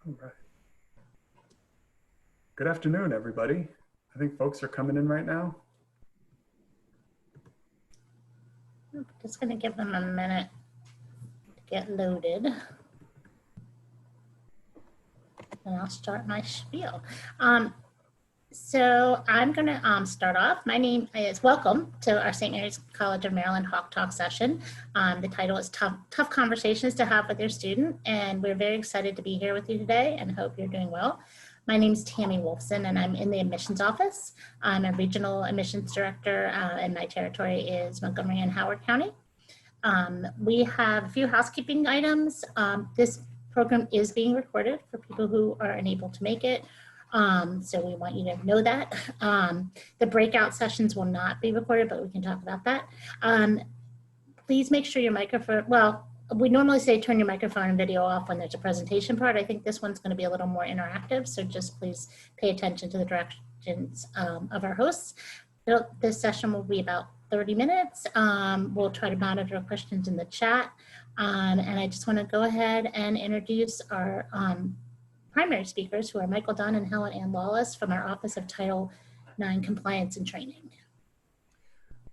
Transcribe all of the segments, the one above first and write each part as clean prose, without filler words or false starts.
All right. Good afternoon, everybody. I think folks are coming in right now. I'm just going to give them a minute to get loaded. And I'll start my spiel. So I'm going to start off. My name is welcome to our St. Mary's College of Maryland HalkTalks session. The title is Tough Conversations to Have with Your Student, and we're very excited to be here with you today and hope you're doing well. My name is Tammy Wolfson, and I'm in the admissions office. I'm a regional admissions director, and my territory is Montgomery and Howard County. We have a few housekeeping items. This program is being recorded for people who are unable to make it. So we want you to know that. The breakout sessions will not be recorded, but we can talk about that. Please make sure your microphone, well, we normally say turn your microphone and video off when there's a presentation part. I think this one's going to be a little more interactive, so just please pay attention to the directions of our hosts. This session will be about 30 minutes. We'll try to monitor questions in the chat. And I just want to go ahead and introduce our primary speakers, who are Michael Dunn and Helen Ann Lawless from our Office of Title IX Compliance and Training.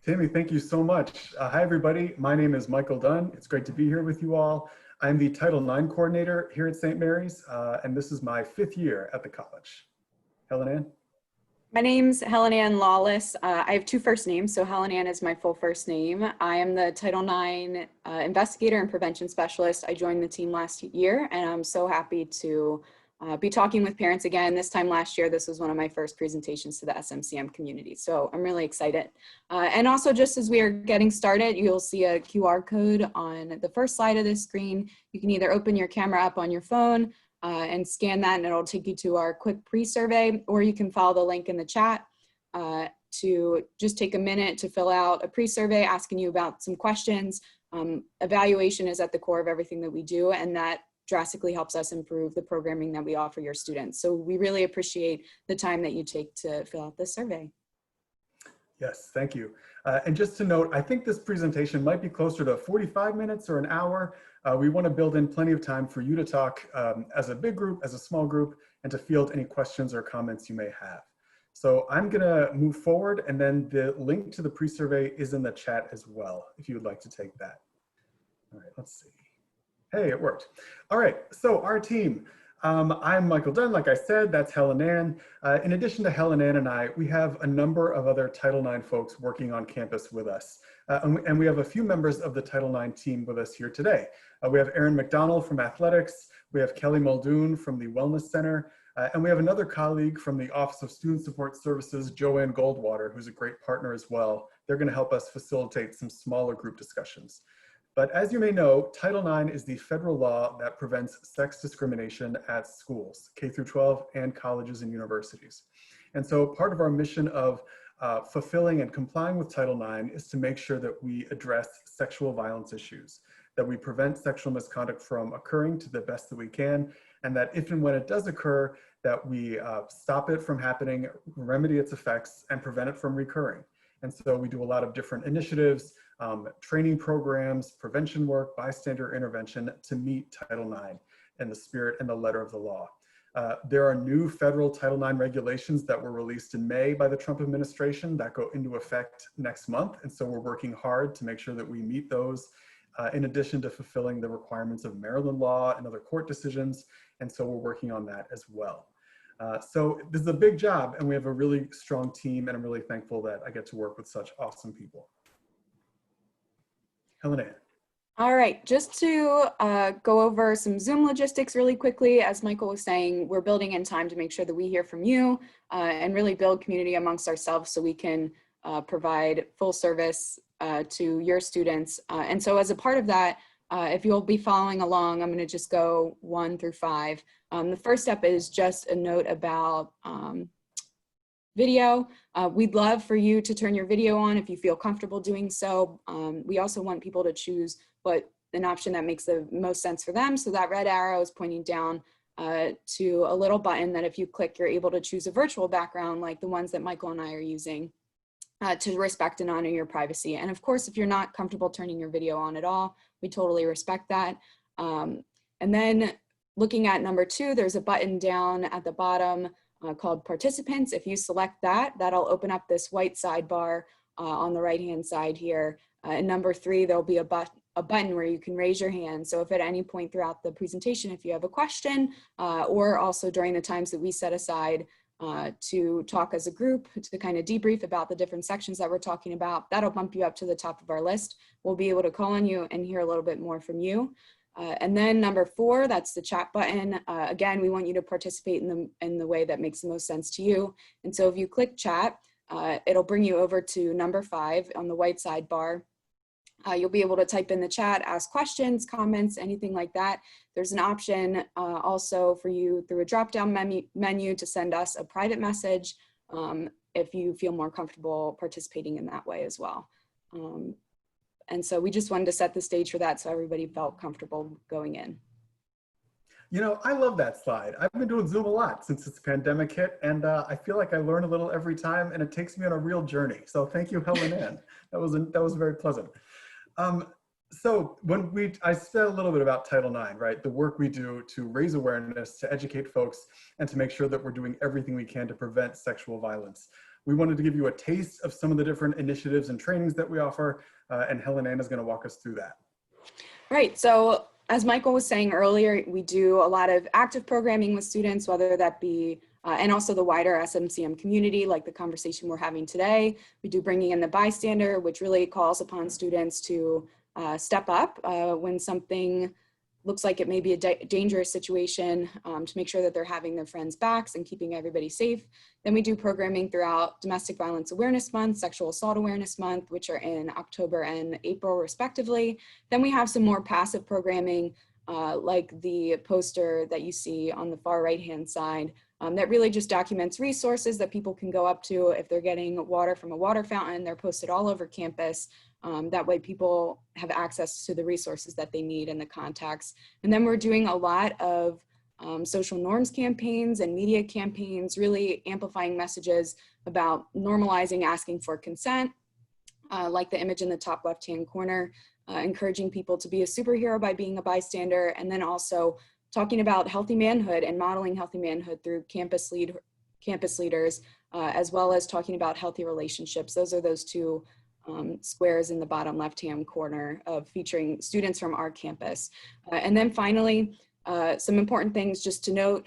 Tammy, thank you so much. Hi, everybody. My name is Michael Dunn. It's great to be here with you all. I'm the Title IX coordinator here at St. Mary's, and this is my 5th year at the college. Helen Ann? My name's Helen Ann Lawless. I have 2 first names, so Helen Ann is my full first name. I am the Title IX Investigator and Prevention Specialist. I joined the team last year, and I'm so happy to be talking with parents again. This time last year, this was one of my first presentations to the SMCM community, so I'm really excited. And also, just as we are getting started, you'll see a QR code on the first slide of this screen. You can either open your camera up on your phone and scan that, and it'll take you to our quick pre-survey, or you can follow the link in the chat to just take a minute to fill out a pre-survey asking you about some questions. Evaluation is at the core of everything that we do, and that drastically helps us improve the programming that we offer your students. So we really appreciate the time that you take to fill out this survey. Yes, thank you. And just to note, I think this presentation might be closer to 45 minutes or an hour. We want to build in plenty of time for you to talk as a big group, as a small group, and to field any questions or comments you may have. So I'm going to move forward, and then the link to the pre-survey is in the chat as well, if you would like to take that. All right, let's see. Hey, it worked. All right, so our team. I'm Michael Dunn, like I said, that's Helen Ann. In addition to Helen Ann and I, we have a number of other Title IX folks working on campus with us. And we have a few members of the Title IX team with us here today. We have Erin McDonald from Athletics, we have Kelly Muldoon from the Wellness Center, and we have another colleague from the Office of Student Support Services, Joanne Goldwater, who's a great partner as well. They're going to help us facilitate some smaller group discussions. But as you may know, Title IX is the federal law that prevents sex discrimination at schools, K through 12, and colleges and universities. And so part of our mission of fulfilling and complying with Title IX is to make sure that we address sexual violence issues, that we prevent sexual misconduct from occurring to the best that we can, and that if and when it does occur, that we stop it from happening, remedy its effects, and prevent it from recurring. And so we do a lot of different initiatives, training programs, prevention work, bystander intervention to meet Title IX and the spirit and the letter of the law. There are new federal Title IX regulations that were released in May by the Trump administration that go into effect next month. And so we're working hard to make sure that we meet those in addition to fulfilling the requirements of Maryland law and other court decisions. And so we're working on that as well. So this is a big job, and we have a really strong team, and I'm really thankful that I get to work with such awesome people. Helen Ann. All right, just to go over some Zoom logistics really quickly, as Michael was saying, we're building in time to make sure that we hear from you and really build community amongst ourselves so we can provide full service to your students. And so as a part of that, if you'll be following along, I'm gonna just go 1 through 5. The first step is just a note about video. We'd love for you to turn your video on if you feel comfortable doing so. We also want people to choose an option that makes the most sense for them. So that red arrow is pointing down to a little button that if you click, you're able to choose a virtual background like the ones that Michael and I are using to respect and honor your privacy. And of course, if you're not comfortable turning your video on at all, we totally respect that. And then looking at number 2, there's a button down at the bottom called Participants. If you select that, that'll open up this white sidebar on the right-hand side here. And number 3, there'll be a button where you can raise your hand. So if at any point throughout the presentation, if you have a question, or also during the times that we set aside to talk as a group, to kind of debrief about the different sections that we're talking about, that'll bump you up to the top of our list. We'll be able to call on you and hear a little bit more from you. And then number 4, that's the chat button. Again, we want you to participate in the way that makes the most sense to you. And so if you click chat, it'll bring you over to number 5 on the white sidebar. You'll be able to type in the chat, ask questions, comments, anything like that. There's an option also for you through a drop-down menu to send us a private message if you feel more comfortable participating in that way as well. And so we just wanted to set the stage for that so everybody felt comfortable going in. You know, I love that slide. I've been doing Zoom a lot since this pandemic hit, and I feel like I learn a little every time, and it takes me on a real journey. So thank you, Helen Ann. That was very pleasant. So when I said a little bit about Title IX, right? The work we do to raise awareness, to educate folks, and to make sure that we're doing everything we can to prevent sexual violence. We wanted to give you a taste of some of the different initiatives and trainings that we offer, and Helen Ann is going to walk us through that. Right, so as Michael was saying earlier, we do a lot of active programming with students, whether that be, and also the wider SMCM community, like the conversation we're having today. We do bringing in the bystander, which really calls upon students to step up when something looks like it may be a dangerous situation, to make sure that they're having their friends' backs and keeping everybody safe. Then we do programming throughout Domestic Violence Awareness Month, Sexual Assault Awareness Month, which are in October and April respectively. Then we have some more passive programming like the poster that you see on the far right-hand side that really just documents resources that people can go up to if they're getting water from a water fountain. They're posted all over campus. That way people have access to the resources that they need and the contacts. And then we're doing a lot of social norms campaigns and media campaigns, really amplifying messages about normalizing asking for consent, like the image in the top left-hand corner, encouraging people to be a superhero by being a bystander, and then also talking about healthy manhood and modeling healthy manhood through campus leaders, as well as talking about healthy relationships. Those are those two squares in the bottom left-hand corner of featuring students from our campus. And then finally, some important things just to note,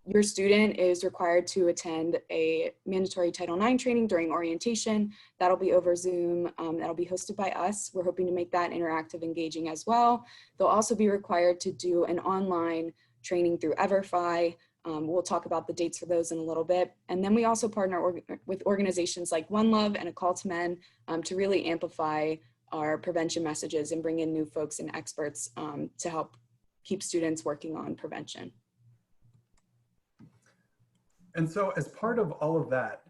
your student is required to attend a mandatory Title IX training during orientation. That'll be over Zoom. That'll be hosted by us. We're hoping to make that interactive, engaging as well. They'll also be required to do an online training through Everfi. We'll talk about the dates for those in a little bit. And then we also partner with organizations like One Love and A Call to Men to really amplify our prevention messages and bring in new folks and experts to help keep students working on prevention. And so as part of all of that,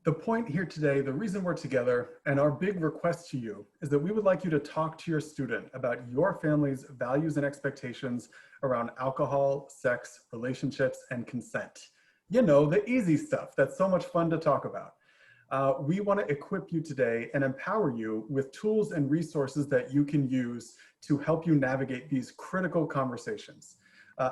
the point here today, the reason we're together, and our big request to you is that we would like you to talk to your student about your family's values and expectations around alcohol, sex, relationships, and consent. You know, the easy stuff that's so much fun to talk about. We want to equip you today and empower you with tools and resources that you can use to help you navigate these critical conversations.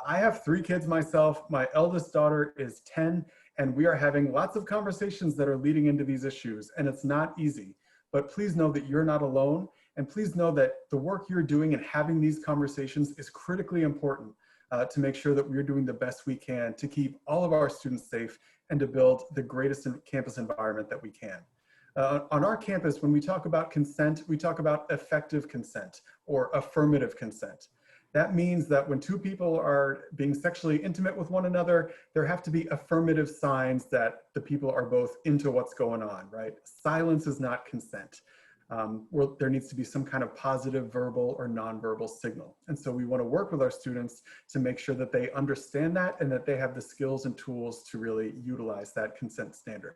I have 3 kids myself. My eldest daughter is 10, and we are having lots of conversations that are leading into these issues, and it's not easy. But please know that you're not alone, and please know that the work you're doing and having these conversations is critically important to make sure that we're doing the best we can to keep all of our students safe and to build the greatest campus environment that we can. On our campus, when we talk about consent, we talk about effective consent or affirmative consent. That means that when 2 people are being sexually intimate with one another, there have to be affirmative signs that the people are both into what's going on, right? Silence is not consent. There needs to be some kind of positive verbal or nonverbal signal. And so we want to work with our students to make sure that they understand that and that they have the skills and tools to really utilize that consent standard.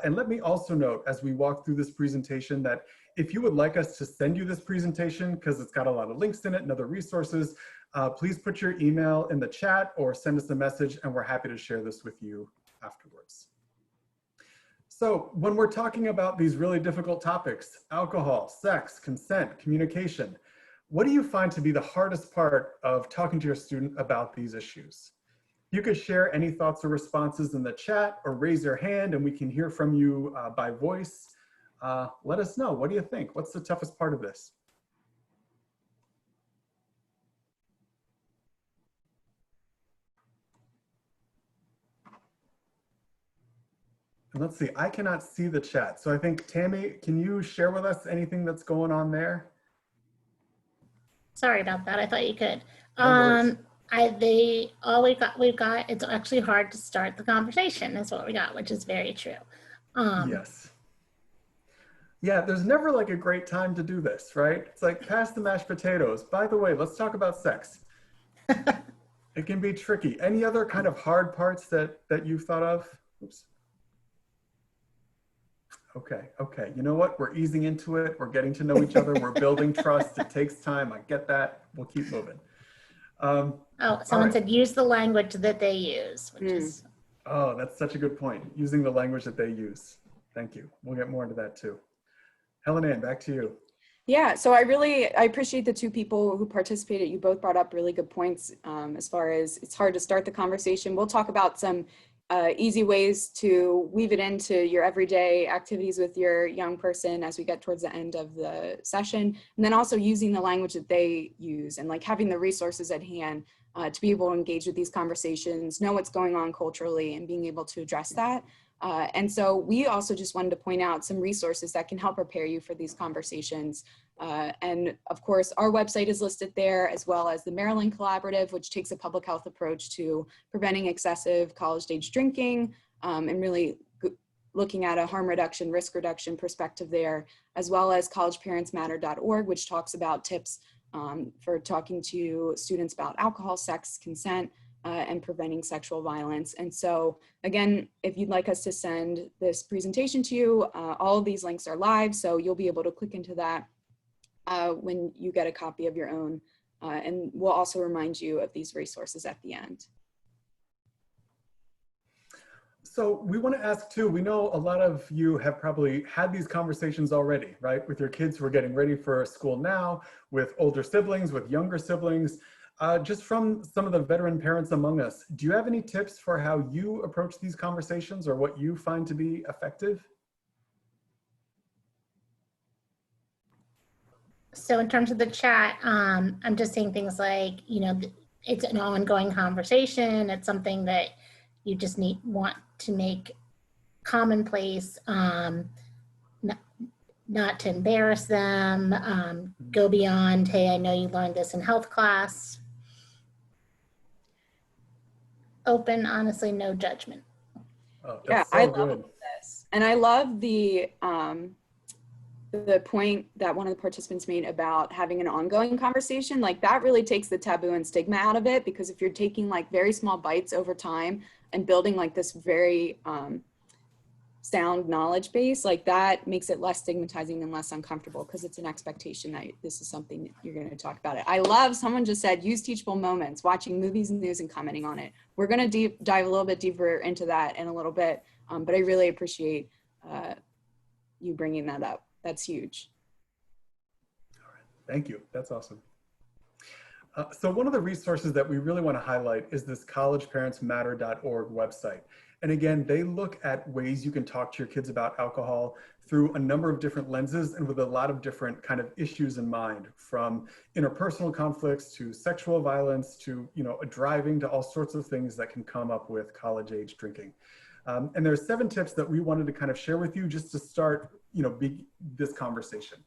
And let me also note as we walk through this presentation that if you would like us to send you this presentation, because it's got a lot of links in it and other resources, please put your email in the chat or send us a message and we're happy to share this with you afterwards. So when we're talking about these really difficult topics, alcohol, sex, consent, communication, What do you find to be the hardest part of talking to your student about these issues? You could share any thoughts or responses in the chat or raise your hand and we can hear from you by voice. Let us know. What do you think? What's the toughest part of this? And let's see, I cannot see the chat. So I think, Tammy, can you share with us anything that's going on there? Sorry about that. I thought you could. No worries. We've got, it's actually hard to start the conversation is what we got, which is very true. Yes. Yeah, there's never like a great time to do this, right? It's like pass the mashed potatoes. By the way, let's talk about sex. It can be tricky. Any other kind of hard parts that you've thought of? Oops. Okay. You know what? We're easing into it. We're getting to know each other. We're building trust. It takes time. I get that. We'll keep moving. Someone said use the language that they use, which is. Oh, that's such a good point. Using the language that they use. Thank you. We'll get more into that too. Helen Ann, back to you. Yeah, so I appreciate the two people who participated. You both brought up really good points as far as it's hard to start the conversation. We'll talk about some easy ways to weave it into your everyday activities with your young person as we get towards the end of the session. And then also using the language that they use and like having the resources at hand to be able to engage with these conversations, know what's going on culturally and being able to address that. And so we also just wanted to point out some resources that can help prepare you for these conversations. And of course, our website is listed there, as well as the Maryland Collaborative, which takes a public health approach to preventing excessive college-age drinking and really looking at a harm reduction, risk reduction perspective there, as well as collegeparentsmatter.org, which talks about tips for talking to students about alcohol, sex, consent, and preventing sexual violence. And so again, if you'd like us to send this presentation to you, all of these links are live, so you'll be able to click into that when you get a copy of your own. And we'll also remind you of these resources at the end. So we want to ask too, we know a lot of you have probably had these conversations already, right? With your kids who are getting ready for school now, with older siblings, with younger siblings. Just from some of the veteran parents among us, do you have any tips for how you approach these conversations or what you find to be effective? So in terms of the chat, I'm just saying things like, you know, it's an ongoing conversation. It's something that you just want to make commonplace, not to embarrass them, go beyond, hey, I know you learned this in health class. Open, honestly, no judgment. Oh, Yeah, so I good. love this. And I love the point that one of the participants made about having an ongoing conversation. Like that really takes the taboo and stigma out of it, because if you're taking like very small bites over time and building like this very sound knowledge base, like that makes it less stigmatizing and less uncomfortable, because it's an expectation that this is something you're going to talk about it. I love, someone just said, use teachable moments, watching movies and news and commenting on it. We're going to dive a little bit deeper into that in a little bit, but I really appreciate you bringing that up. That's huge. All right. Thank you. That's awesome. So one of the resources that we really want to highlight is this collegeparentsmatter.org website. And again, they look at ways you can talk to your kids about alcohol through a number of different lenses and with a lot of different kind of issues in mind, from interpersonal conflicts to sexual violence to, you know, driving to all sorts of things that can come up with college-age drinking. And there's 7 tips that we wanted to kind of share with you just to start, you know, this conversation.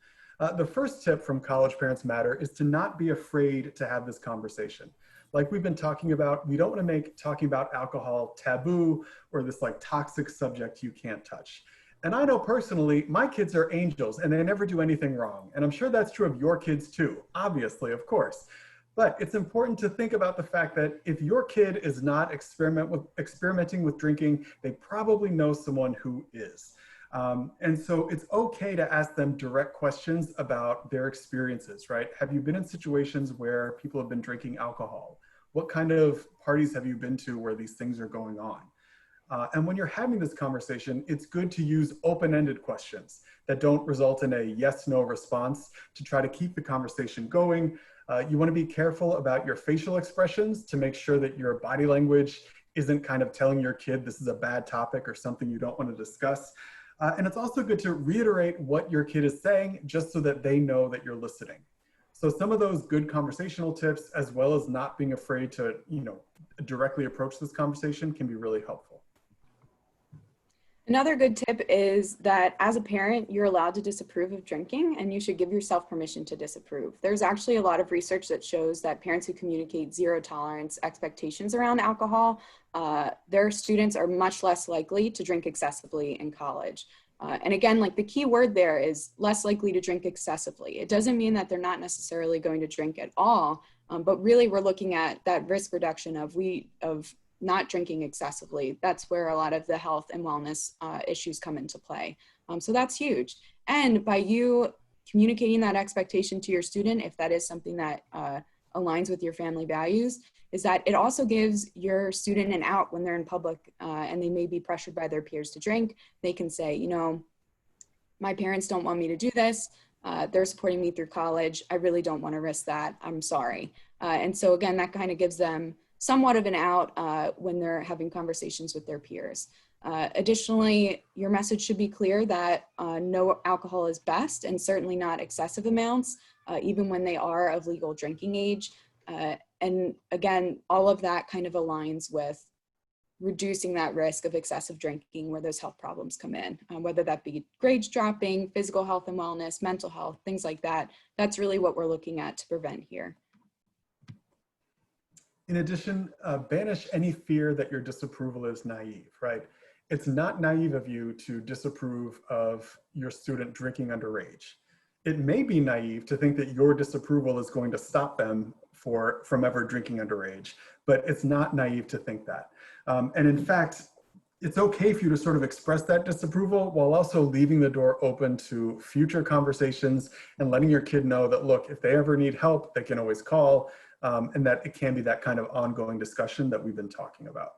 The first tip from College Parents Matter is to not be afraid to have this conversation. Like we've been talking about, we don't want to make talking about alcohol taboo or this like toxic subject you can't touch. And I know personally, my kids are angels and they never do anything wrong. And I'm sure that's true of your kids too, obviously, of course. But it's important to think about the fact that if your kid is not experimenting with drinking, they probably know someone who is. And so it's okay to ask them direct questions about their experiences, right? Have you been in situations where people have been drinking alcohol? What kind of parties have you been to where these things are going on? And when you're having this conversation, it's good to use open-ended questions that don't result in a yes/no response to try to keep the conversation going. You want to be careful about your facial expressions to make sure that your body language isn't kind of telling your kid this is a bad topic or something you don't want to discuss. And it's also good to reiterate what your kid is saying just so that they know that you're listening. So some of those good conversational tips, as well as not being afraid to, directly approach this conversation, can be really helpful. Another good tip is that as a parent, you're allowed to disapprove of drinking, and you should give yourself permission to disapprove. There's actually a lot of research that shows that parents who communicate zero tolerance expectations around alcohol, their students are much less likely to drink excessively in college. And again, like the key word there is less likely to drink excessively. It doesn't mean that they're not necessarily going to drink at all, but really we're looking at that risk reduction of not drinking excessively. That's where a lot of the health and wellness issues come into play. So that's huge. And by you communicating that expectation to your student, if that is something that aligns with your family values, is that it also gives your student an out when they're in public and they may be pressured by their peers to drink. They can say, my parents don't want me to do this. They're supporting me through college. I really don't want to risk that. I'm sorry. And so again, that kind of gives them somewhat of an out when they're having conversations with their peers. Additionally, your message should be clear that no alcohol is best, and certainly not excessive amounts, even when they are of legal drinking age. And again, all of that kind of aligns with reducing that risk of excessive drinking where those health problems come in, whether that be grades dropping, physical health and wellness, mental health, things like that. That's really what we're looking at to prevent here. In addition, banish any fear that your disapproval is naive, right? It's not naive of you to disapprove of your student drinking underage. It may be naive to think that your disapproval is going to stop them from ever drinking underage, but it's not naive to think that. And in fact, it's okay for you to sort of express that disapproval while also leaving the door open to future conversations and letting your kid know that, look, if they ever need help, they can always call, and that it can be that kind of ongoing discussion that we've been talking about.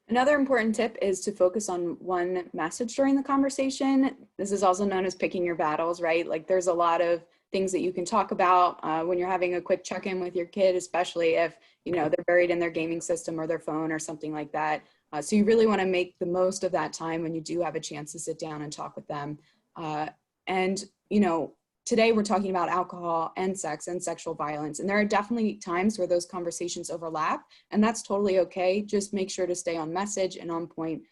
Another important tip is to focus on one message during the conversation. This is also known as picking your battles, right? Like there's a lot of things that you can talk about when you're having a quick check-in with your kid, especially if they're buried in their gaming system or their phone or something like that. So you really want to make the most of that time when you do have a chance to sit down and talk with them. Today we're talking about alcohol and sex and sexual violence, and there are definitely times where those conversations overlap, and that's totally okay. Just make sure to stay on message and on point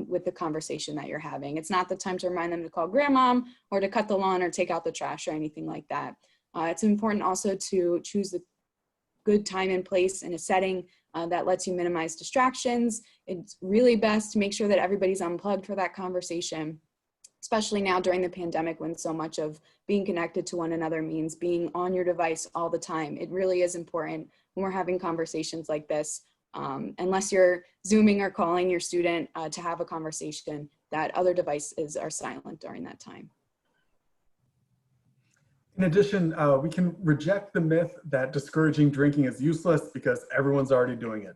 with the conversation that you're having. It's not the time to remind them to call grandmom or to cut the lawn or take out the trash or anything like that. It's important also to choose a good time and place in a setting that lets you minimize distractions. It's really best to make sure that everybody's unplugged for that conversation, especially now during the pandemic when so much of being connected to one another means being on your device all the time. It really is important when we're having conversations like this, unless you're Zooming or calling your student to have a conversation, that other devices are silent during that time. In addition, we can reject the myth that discouraging drinking is useless because everyone's already doing it.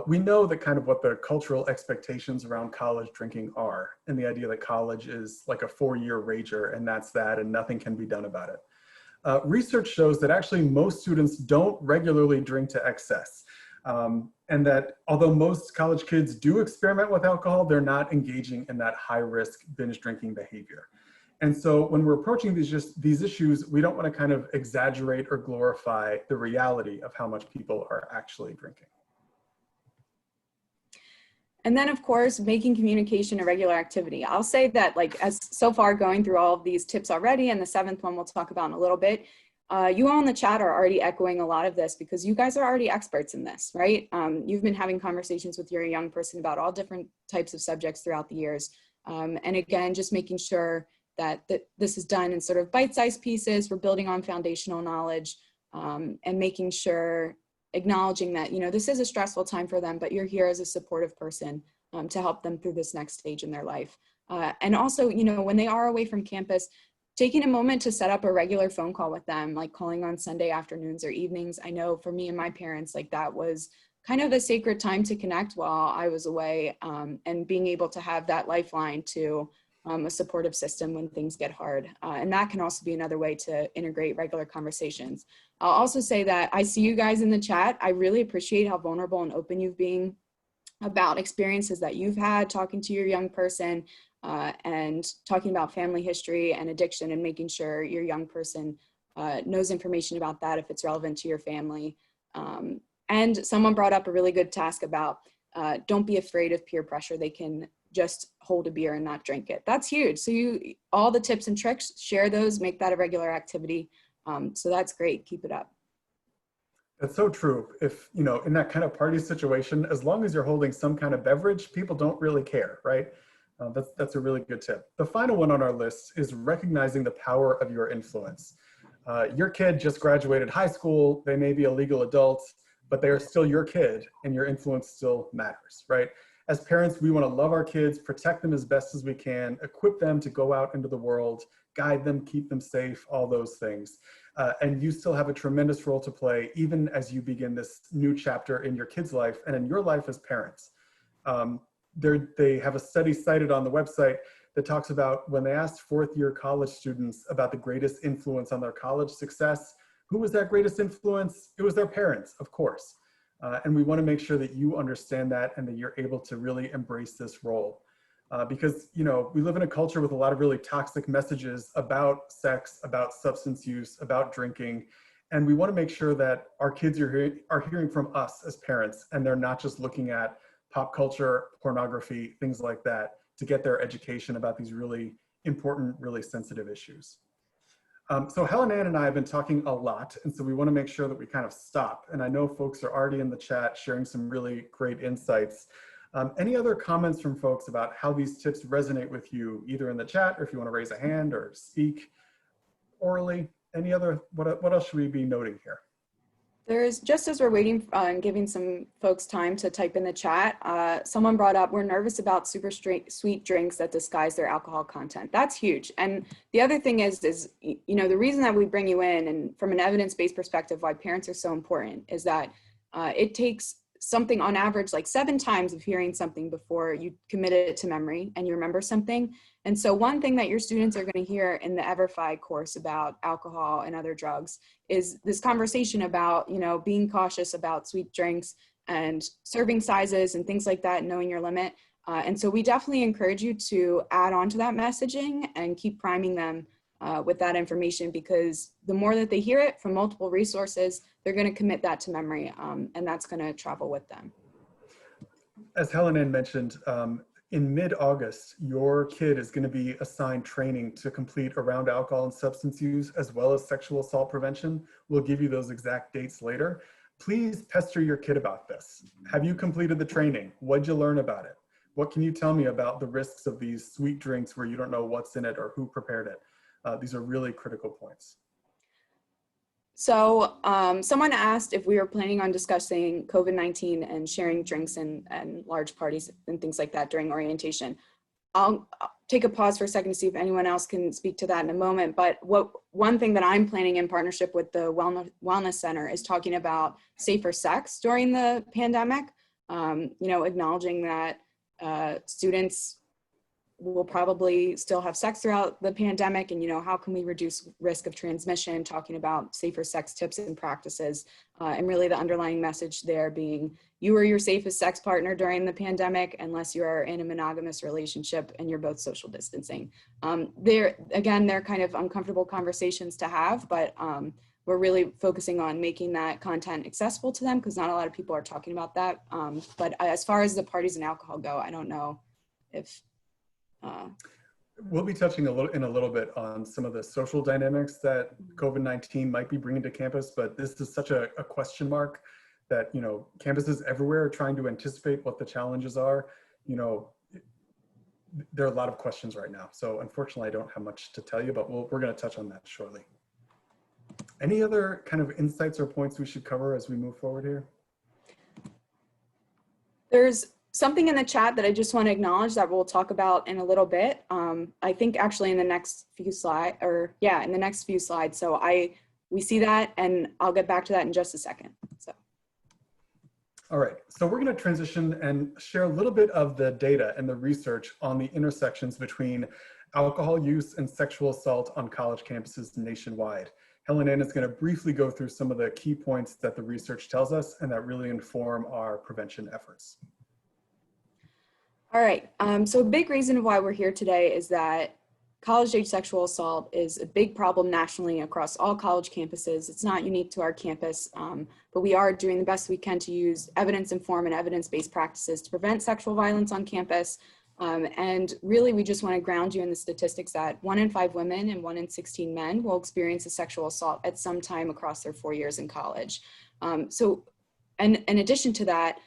We know that kind of what the cultural expectations around college drinking are, and the idea that college is like a 4-year rager and that's that and nothing can be done about it. Research shows that actually most students don't regularly drink to excess, and that although most college kids do experiment with alcohol, they're not engaging in that high-risk binge drinking behavior. And so when we're approaching these issues, we don't want to kind of exaggerate or glorify the reality of how much people are actually drinking. And then of course, making communication a regular activity. I'll say that as so far going through all of these tips already, and the 7th one we'll talk about in a little bit, you all in the chat are already echoing a lot of this because you guys are already experts in this, right? You've been having conversations with your young person about all different types of subjects throughout the years. And again, just making sure that this is done in sort of bite-sized pieces. We're building on foundational knowledge and making sure, acknowledging that, this is a stressful time for them, but you're here as a supportive person to help them through this next stage in their life. And also, when they are away from campus, taking a moment to set up a regular phone call with them, like calling on Sunday afternoons or evenings. I know for me and my parents, that was kind of a sacred time to connect while I was away, and being able to have that lifeline to a supportive system when things get hard. And that can also be another way to integrate regular conversations. I'll also say that I see you guys in the chat. I really appreciate how vulnerable and open you've been about experiences that you've had talking to your young person, and talking about family history and addiction, and making sure your young person knows information about that if it's relevant to your family. And someone brought up a really good task about don't be afraid of peer pressure. They can just hold a beer and not drink it. That's huge. So all the tips and tricks, share those, make that a regular activity. So that's great. Keep it up. That's so true. If, in that kind of party situation, as long as you're holding some kind of beverage, people don't really care, right? That's a really good tip. The final one on our list is recognizing the power of your influence. Your kid just graduated high school. They may be a legal adult, but they are still your kid, and your influence still matters, right? As parents, we want to love our kids, protect them as best as we can, equip them to go out into the world, guide them, keep them safe, all those things. And you still have a tremendous role to play, even as you begin this new chapter in your kid's life and in your life as parents. They have a study cited on the website that talks about when they asked fourth-year college students about the greatest influence on their college success, who was that greatest influence? It was their parents, of course. And we want to make sure that you understand that and that you're able to really embrace this role. Because, we live in a culture with a lot of really toxic messages about sex, about substance use, about drinking. And we want to make sure that our kids are hearing from us as parents, and they're not just looking at pop culture, pornography, things like that, to get their education about these really important, really sensitive issues. So Helen Ann and I have been talking a lot, and so we want to make sure that we kind of stop. And I know folks are already in the chat sharing some really great insights. Any other comments from folks about how these tips resonate with you, either in the chat or if you want to raise a hand or speak orally? Any other, what else should we be noting here? There's, just as we're waiting and giving some folks time to type in the chat, someone brought up, we're nervous about super sweet drinks that disguise their alcohol content. That's huge. And the other thing is, the reason that we bring you in, and from an evidence-based perspective, why parents are so important, is that it takes something on average like 7 times of hearing something before you commit it to memory and you remember something. And so one thing that your students are going to hear in the EverFi course about alcohol and other drugs is this conversation about, being cautious about sweet drinks and serving sizes and things like that, knowing your limit. And so we definitely encourage you to add on to that messaging and keep priming them with that information, because the more that they hear it from multiple resources, they're going to commit that to memory, and that's going to travel with them. As Helen Ann mentioned, in mid-August, your kid is going to be assigned training to complete around alcohol and substance use, as well as sexual assault prevention. We'll give you those exact dates later. Please pester your kid about this. Have you completed the training? What'd you learn about it? What can you tell me about the risks of these sweet drinks where you don't know what's in it or who prepared it? These are really critical points. So someone asked if we were planning on discussing COVID-19 and sharing drinks and large parties and things like that during orientation. I'll take a pause for a second to see if anyone else can speak to that in a moment. But one thing that I'm planning in partnership with the Wellness Center is talking about safer sex during the pandemic, acknowledging that students will probably still have sex throughout the pandemic, and how can we reduce risk of transmission, talking about safer sex tips and practices, and really the underlying message there being you are your safest sex partner during the pandemic unless you are in a monogamous relationship and you're both social distancing. They're kind of uncomfortable conversations to have, but we're really focusing on making that content accessible to them because not a lot of people are talking about that. But as far as the parties and alcohol go, I don't know if we'll be touching in a little bit on some of the social dynamics that COVID-19 might be bringing to campus, but this is such a question mark that, campuses everywhere are trying to anticipate what the challenges are. There are a lot of questions right now. So unfortunately, I don't have much to tell you, but we're going to touch on that shortly. Any other kind of insights or points we should cover as we move forward here? There's something in the chat that I just want to acknowledge that we'll talk about in a little bit. I think actually in the next few slides, So we see that, and I'll get back to that in just a second. So. All right, so we're going to transition and share a little bit of the data and the research on the intersections between alcohol use and sexual assault on college campuses nationwide. Helen Ann is going to briefly go through some of the key points that the research tells us and that really inform our prevention efforts. All right, so a big reason why we're here today is that college-age sexual assault is a big problem nationally across all college campuses. It's not unique to our campus, but we are doing the best we can to use evidence-informed and evidence-based practices to prevent sexual violence on campus. And really, we just want to ground you in the statistics that 1 in 5 women and 1 in 16 men will experience a sexual assault at some time across their 4 years in college. So in addition to that,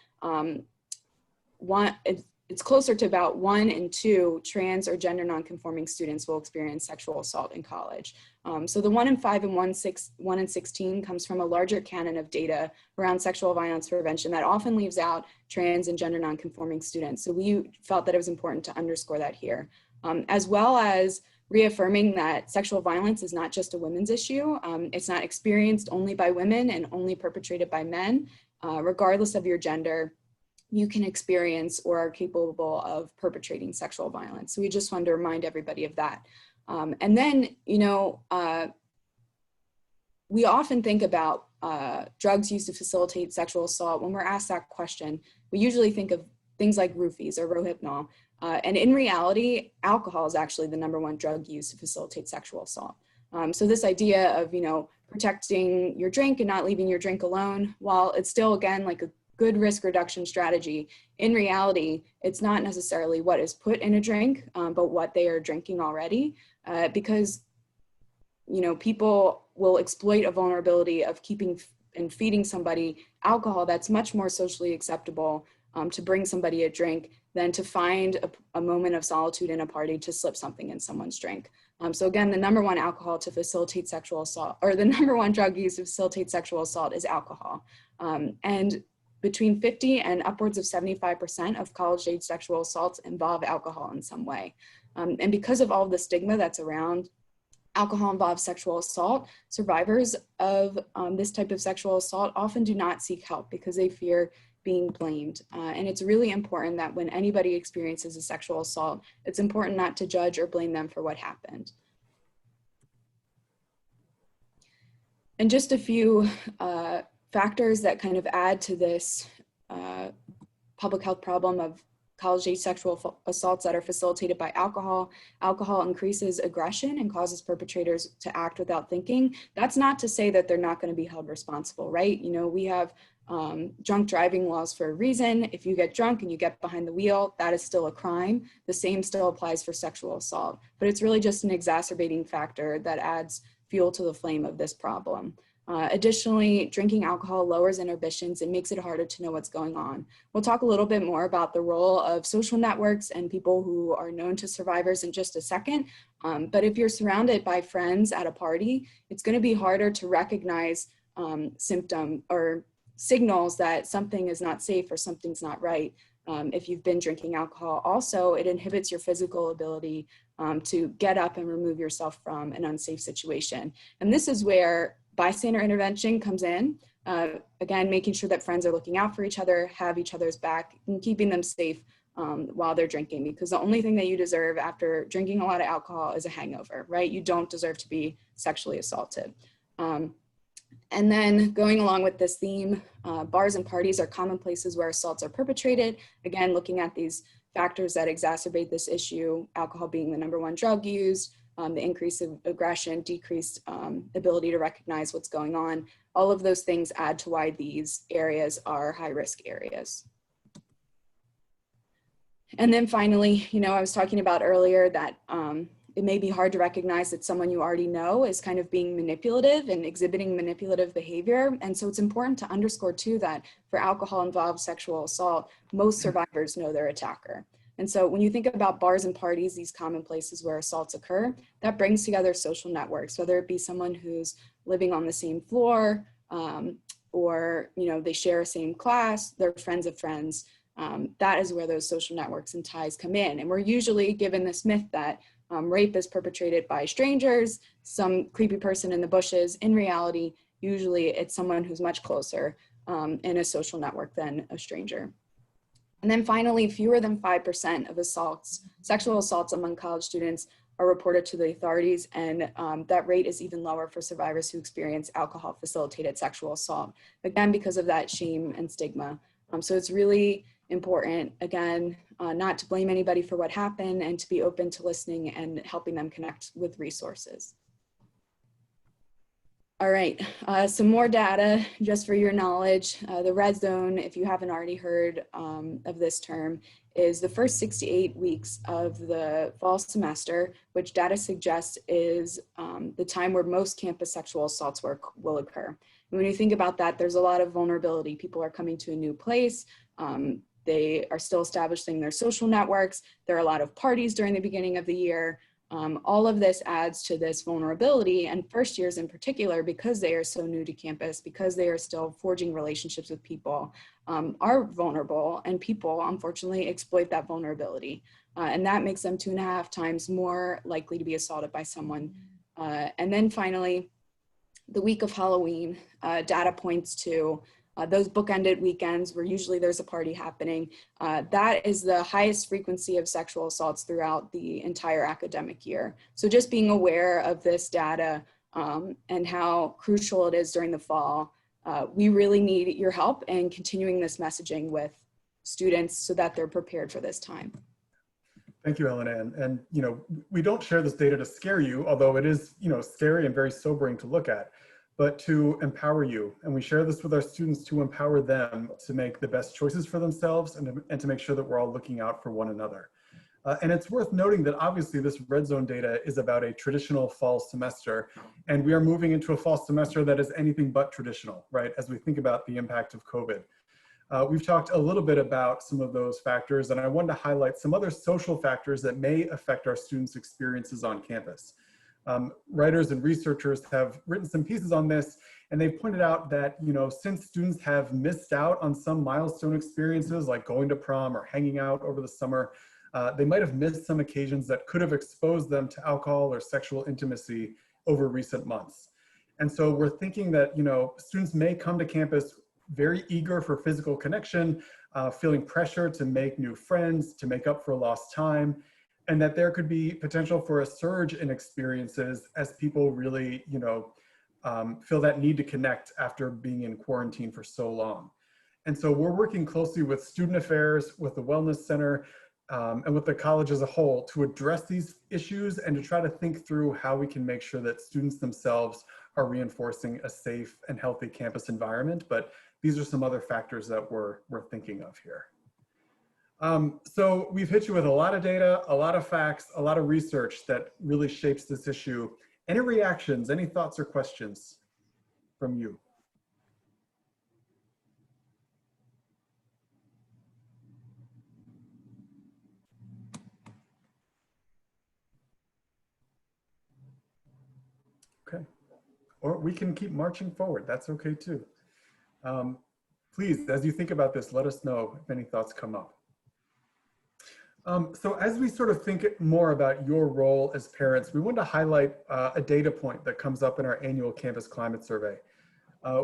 it's closer to about 1 in 2 trans or gender nonconforming students will experience sexual assault in college. So the 1 in 5 and 1 in 16 comes from a larger canon of data around sexual violence prevention that often leaves out trans and gender nonconforming students. So we felt that it was important to underscore that here, as well as reaffirming that sexual violence is not just a women's issue. It's not experienced only by women and only perpetrated by men, regardless of your gender. You can experience or are capable of perpetrating sexual violence. So we just wanted to remind everybody of that. And then, we often think about drugs used to facilitate sexual assault. When we're asked that question, we usually think of things like roofies or Rohypnol. And in reality, alcohol is actually the #1 drug used to facilitate sexual assault. So this idea of, protecting your drink and not leaving your drink alone, while it's still, again, like a good risk reduction strategy, in reality, it's not necessarily what is put in a drink, but what they are drinking already, because, people will exploit a vulnerability of keeping and feeding somebody alcohol that's much more socially acceptable to bring somebody a drink than to find a moment of solitude in a party to slip something in someone's drink. So again, the #1 alcohol to facilitate sexual assault, or the #1 drug used to facilitate sexual assault is alcohol. And between 50 and upwards of 75% of college-age sexual assaults involve alcohol in some way. And because of all the stigma that's around alcohol-involved sexual assault, survivors of this type of sexual assault often do not seek help because they fear being blamed. And it's really important that when anybody experiences a sexual assault, it's important not to judge or blame them for what happened. And just a few factors that kind of add to this public health problem of college-age sexual assaults that are facilitated by alcohol. Alcohol increases aggression and causes perpetrators to act without thinking. That's not to say that they're not going to be held responsible, right? We have drunk driving laws for a reason. If you get drunk and you get behind the wheel, that is still a crime. The same still applies for sexual assault, but it's really just an exacerbating factor that adds fuel to the flame of this problem. Additionally, drinking alcohol lowers inhibitions and makes it harder to know what's going on. We'll talk a little bit more about the role of social networks and people who are known to survivors in just a second. But if you're surrounded by friends at a party, it's going to be harder to recognize symptom or signals that something is not safe or something's not right. If you've been drinking alcohol, also it inhibits your physical ability to get up and remove yourself from an unsafe situation. And this is where bystander intervention comes in. Again, making sure that friends are looking out for each other, have each other's back, and keeping them safe while they're drinking, because the only thing that you deserve after drinking a lot of alcohol is a hangover, right? You don't deserve to be sexually assaulted. And then going along with this theme, bars and parties are common places where assaults are perpetrated. Again, looking at these factors that exacerbate this issue, alcohol being the #1 drug used, the increase of aggression, decreased ability to recognize what's going on. All of those things add to why these areas are high-risk areas. And then finally, I was talking about earlier that it may be hard to recognize that someone you already know is kind of being manipulative and exhibiting manipulative behavior. And so it's important to underscore too that for alcohol-involved sexual assault, most survivors know their attacker. And so when you think about bars and parties, these common places where assaults occur, that brings together social networks, whether it be someone who's living on the same floor or they share a same class, they're friends of friends. That is where those social networks and ties come in. And we're usually given this myth that rape is perpetrated by strangers, some creepy person in the bushes. In reality, usually it's someone who's much closer in a social network than a stranger. And then finally, fewer than 5% of assaults, sexual assaults among college students are reported to the authorities, and that rate is even lower for survivors who experience alcohol-facilitated sexual assault, again, because of that shame and stigma. So it's really important, again, not to blame anybody for what happened and to be open to listening and helping them connect with resources. All right, some more data just for your knowledge. The red zone, if you haven't already heard of this term, is the first 6 to 8 weeks of the fall semester, which data suggests is the time where most campus sexual assaults work will occur. And when you think about that, there's a lot of vulnerability. People are coming to a new place. They are still establishing their social networks. There are a lot of parties during the beginning of the year. All of this adds to this vulnerability, and first years in particular, because they are so new to campus, because they are still forging relationships with people, are vulnerable, and people unfortunately exploit that vulnerability. And that makes them 2.5 times more likely to be assaulted by someone. And then finally, the week of Halloween, data points to those bookended weekends where usually there's a party happening. That is the highest frequency of sexual assaults throughout the entire academic year. So just being aware of this data and how crucial it is during the fall, we really need your help in continuing this messaging with students so that they're prepared for this time. Thank you, Helen Ann. And we don't share this data to scare you, although it is scary and very sobering to look at, but to empower you. And we share this with our students to empower them to make the best choices for themselves and to make sure that we're all looking out for one another. And it's worth noting that obviously this red zone data is about a traditional fall semester, and we are moving into a fall semester that is anything but traditional, right? As we think about the impact of COVID. We've talked a little bit about some of those factors, and I wanted to highlight some other social factors that may affect our students' experiences on campus. Writers and researchers have written some pieces on this, and they pointed out that, since students have missed out on some milestone experiences like going to prom or hanging out over the summer, they might have missed some occasions that could have exposed them to alcohol or sexual intimacy over recent months. And so we're thinking that, students may come to campus very eager for physical connection, feeling pressure to make new friends, to make up for lost time, and that there could be potential for a surge in experiences as people really, feel that need to connect after being in quarantine for so long. And so we're working closely with Student Affairs, with the Wellness Center, and with the college as a whole to address these issues and to try to think through how we can make sure that students themselves are reinforcing a safe and healthy campus environment. But these are some other factors that we're thinking of here. So we've hit you with a lot of data, a lot of facts, a lot of research that really shapes this issue. Any reactions, any thoughts or questions from you? Okay, or we can keep marching forward. That's okay too. Please, as you think about this, let us know if any thoughts come up. So as we sort of think more about your role as parents, we want to highlight a data point that comes up in our annual campus climate survey.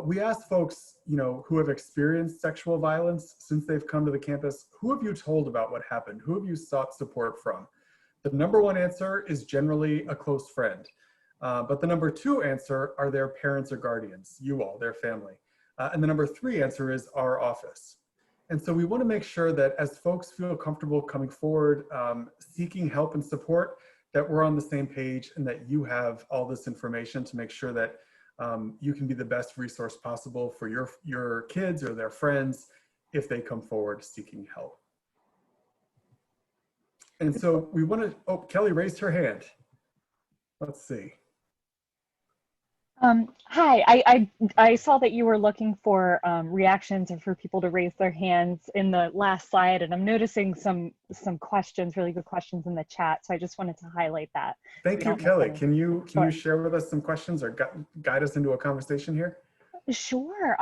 We asked folks, who have experienced sexual violence since they've come to the campus, who have you told about what happened? Who have you sought support from? The #1 answer is generally a close friend. But the #2 answer are their parents or guardians, you all, their family. And the #3 answer is our office. And so we want to make sure that as folks feel comfortable coming forward, seeking help and support, that we're on the same page and that you have all this information to make sure that you can be the best resource possible for your kids or their friends if they come forward seeking help. And so we want to, oh, Kelly raised her hand. Let's see. Hi, I saw that you were looking for reactions and for people to raise their hands in the last slide, and I'm noticing some questions, really good questions in the chat. So I just wanted to highlight that. Thank you, Kelly. Can you share with us some questions or guide us into a conversation here? Sure.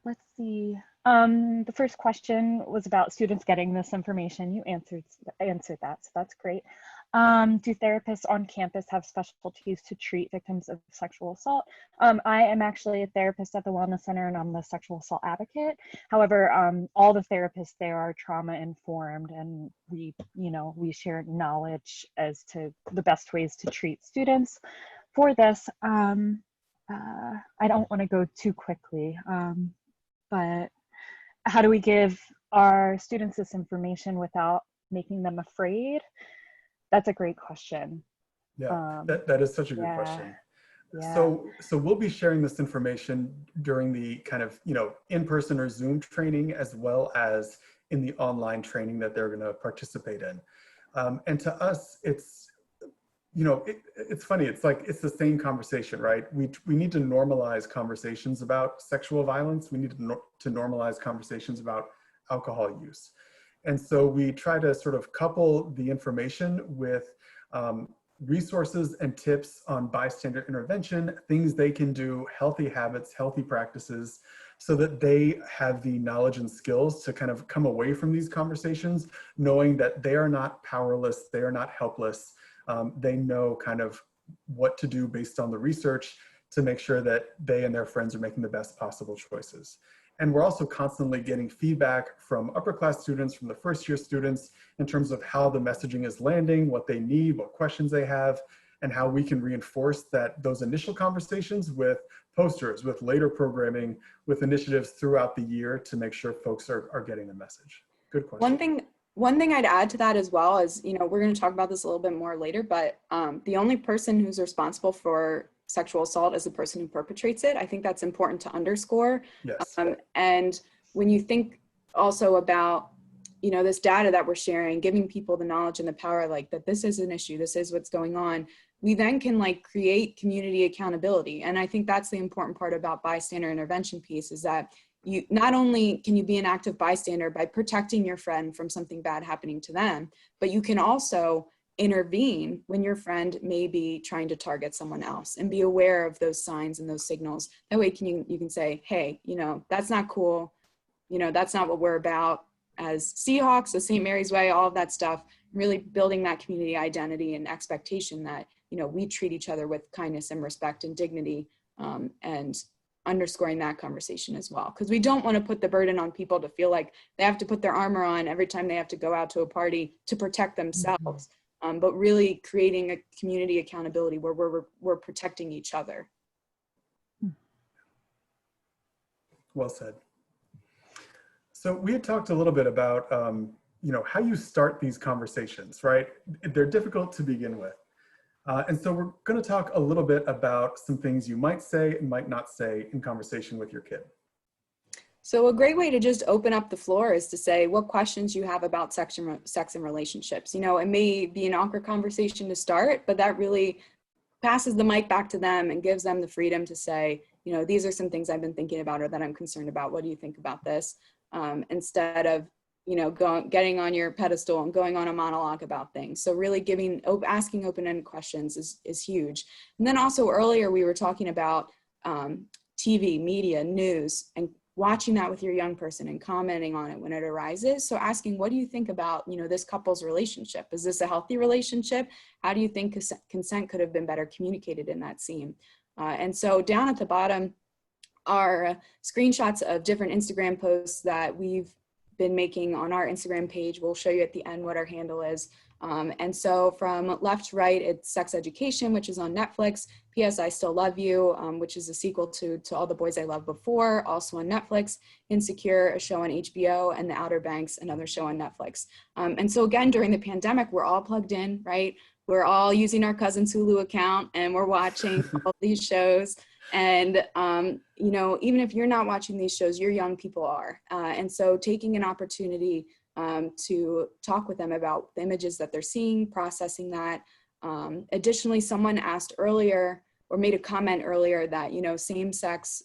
Let's see. The first question was about students getting this information. You answered that, so that's great. Do therapists on campus have specialties to treat victims of sexual assault? I am actually a therapist at the Wellness Center, and I'm the sexual assault advocate. However, all the therapists there are trauma informed, and we share knowledge as to the best ways to treat students. For this, I don't want to go too quickly, but how do we give our students this information without making them afraid? That's a great question. Yeah, that is such a good question. Yeah. So we'll be sharing this information during the kind of, in-person or Zoom training, as well as in the online training that they're going to participate in. And to us, it's, it's funny. It's like, it's the same conversation, right? We need to normalize conversations about sexual violence. We need to normalize conversations about alcohol use. And so we try to sort of couple the information with resources and tips on bystander intervention, things they can do, healthy habits, healthy practices, so that they have the knowledge and skills to kind of come away from these conversations, knowing that they are not powerless, they are not helpless. They know kind of what to do based on the research to make sure that they and their friends are making the best possible choices. And we're also constantly getting feedback from upper class students, from the first year students, in terms of how the messaging is landing, what they need, what questions they have, and how we can reinforce those initial conversations with posters, with later programming, with initiatives throughout the year to make sure folks are getting the message. Good question. One thing I'd add to that as well is, we're going to talk about this a little bit more later, but the only person who's responsible for sexual assault is the person who perpetrates it. I think that's important to underscore. Yes. And when you think also about, this data that we're sharing, giving people the knowledge and the power, like that this is an issue, this is what's going on, we then can create community accountability. And I think that's the important part about bystander intervention piece, is that you not only can you be an active bystander by protecting your friend from something bad happening to them, but you can also intervene when your friend may be trying to target someone else, and be aware of those signs and those signals. That way you can say, hey, that's not cool. That's not what we're about as Seahawks, the St. Mary's Way, all of that stuff, really building that community identity and expectation that, we treat each other with kindness and respect and dignity, and underscoring that conversation as well. Because we don't want to put the burden on people to feel like they have to put their armor on every time they have to go out to a party to protect themselves. But really creating a community accountability where we're protecting each other. Well said. So we had talked a little bit about, how you start these conversations, right? They're difficult to begin with. And so we're going to talk a little bit about some things you might say and might not say in conversation with your kid. So a great way to just open up the floor is to say what questions you have about sex and relationships. It may be an awkward conversation to start, but that really passes the mic back to them and gives them the freedom to say, these are some things I've been thinking about or that I'm concerned about. What do you think about this? Instead of, getting on your pedestal and going on a monologue about things. So really asking open-ended questions is huge. And then also earlier we were talking about TV, media, news, and watching that with your young person and commenting on it when it arises. So asking, what do you think about, this couple's relationship? Is this a healthy relationship? How do you think consent could have been better communicated in that scene? And so down at the bottom are screenshots of different Instagram posts that we've been making on our Instagram page. We'll show you at the end what our handle is. And so from left to right, it's Sex Education, which is on Netflix. P.S. I Still Love You, which is a sequel to All the Boys I Loved Before, also on Netflix. Insecure, a show on HBO, and The Outer Banks, another show on Netflix. And so again, during the pandemic, we're all plugged in, right? We're all using our cousin's Hulu account and we're watching all these shows. And, even if you're not watching these shows, your young people are. And so taking an opportunity to talk with them about the images that they're seeing, processing that. Additionally, someone asked earlier or made a comment earlier that, same-sex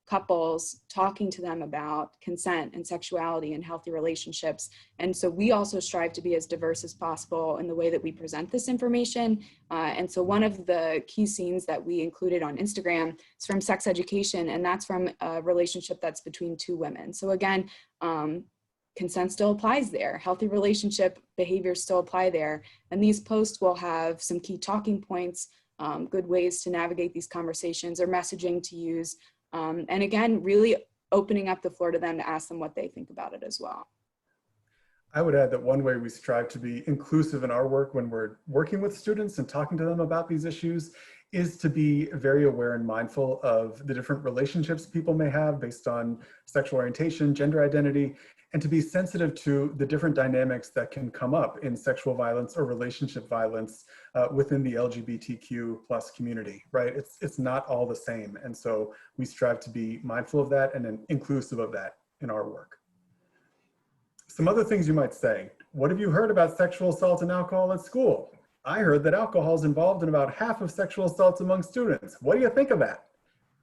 couples, talking to them about consent and sexuality and healthy relationships. And so we also strive to be as diverse as possible in the way that we present this information. And so one of the key scenes that we included on Instagram is from Sex Education, and that's from a relationship that's between two women. So again, consent still applies there. Healthy relationship behaviors still apply there. And these posts will have some key talking points, good ways to navigate these conversations or messaging to use. And again, really opening up the floor to them to ask them what they think about it as well. I would add that one way we strive to be inclusive in our work when we're working with students and talking to them about these issues is to be very aware and mindful of the different relationships people may have based on sexual orientation, gender identity, and to be sensitive to the different dynamics that can come up in sexual violence or relationship violence within the LGBTQ plus community, right? It's not all the same. And so we strive to be mindful of that and inclusive of that in our work. Some other things you might say. What have you heard about sexual assault and alcohol at school? I heard that alcohol is involved in about half of sexual assaults among students. What do you think of that?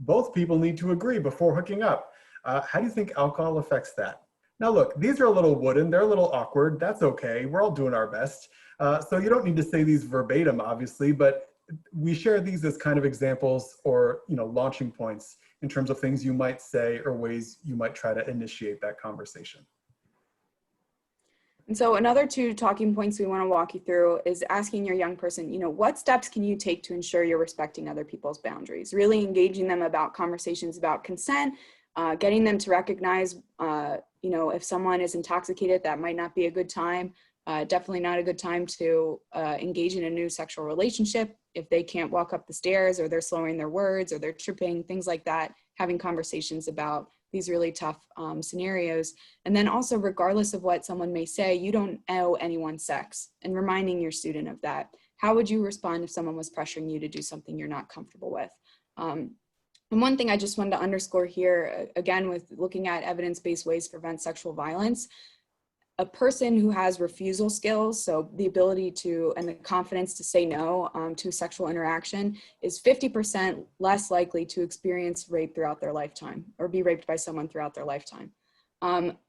Both people need to agree before hooking up. How do you think alcohol affects that? Now look, these are a little wooden, they're a little awkward, that's okay, we're all doing our best. So you don't need to say these verbatim, obviously, but we share these as kind of examples or launching points in terms of things you might say or ways you might try to initiate that conversation. And so another 2 talking points we want to walk you through is asking your young person, what steps can you take to ensure you're respecting other people's boundaries? Really engaging them about conversations about consent, getting them to recognize, if someone is intoxicated, that might not be a good time. Definitely not a good time to engage in a new sexual relationship. If they can't walk up the stairs or they're slurring their words or they're tripping, things like that, having conversations about these really tough scenarios. And then also, regardless of what someone may say, you don't owe anyone's sex, and reminding your student of that. How would you respond if someone was pressuring you to do something you're not comfortable with? And one thing I just wanted to underscore here, again, with looking at evidence-based ways to prevent sexual violence, a person who has refusal skills, so the ability to and the confidence to say no to sexual interaction, is 50% less likely to experience rape throughout their lifetime or be raped by someone throughout their lifetime.